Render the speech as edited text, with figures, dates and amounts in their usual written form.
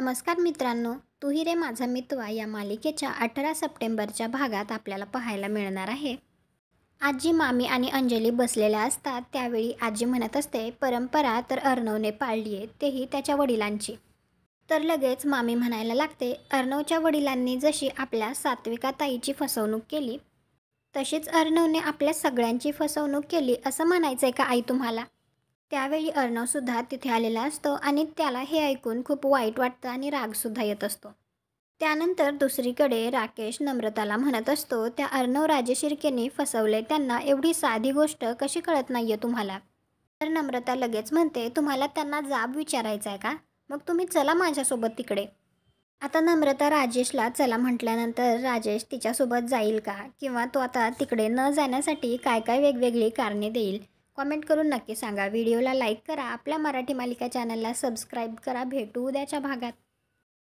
नमस्कार मित्रांनो, तू ही रे माझा मितवा या मालिकेच्या 18 सप्टेंबरच्या भागात आपल्याला पाहायला मिळणार आहे. आजी, मामी आणि अंजली बसलेल्या असतात. त्यावेळी आजी म्हणत असते, परंपरा तर अर्णवने पाळली आहे, तेही त्याच्या वडिलांची. तर लगेच मामी म्हणायला लागते, अर्णवच्या वडिलांनी जशी आपल्या सात्विका ताईची फसवणूक केली, तशीच अर्णवने आपल्या सगळ्यांची फसवणूक केली असं म्हणायचं आहे का आई तुम्हाला? त्यावेळी अर्णवसुद्धा तिथे आलेला असतो आणि त्याला हे ऐकून खूप वाईट वाटतं आणि रागसुद्धा येत असतो. त्यानंतर दुसरीकडे राकेश नम्रताला म्हणत असतो, त्या अर्णव राजे शिर्केने फसवले त्यांना, एवढी साधी गोष्ट कशी कळत नाही आहे तुम्हाला? तर नम्रता लगेच म्हणते, तुम्हाला त्यांना जाब विचारायचा आहे का? मग तुम्ही चला माझ्यासोबत तिकडे. आता नम्रता राजेशला चला म्हटल्यानंतर राजेश तिच्यासोबत जाईल का, किंवा तो आता तिकडे न जाण्यासाठी काय काय वेगवेगळी कारणे देईल? कॉमेंट करून नक्की सांगा. व्हिडिओला लाईक करा, आपल्या मराठी मालिका चॅनलला सबस्क्राईब करा. भेटू उद्याच्या भागात.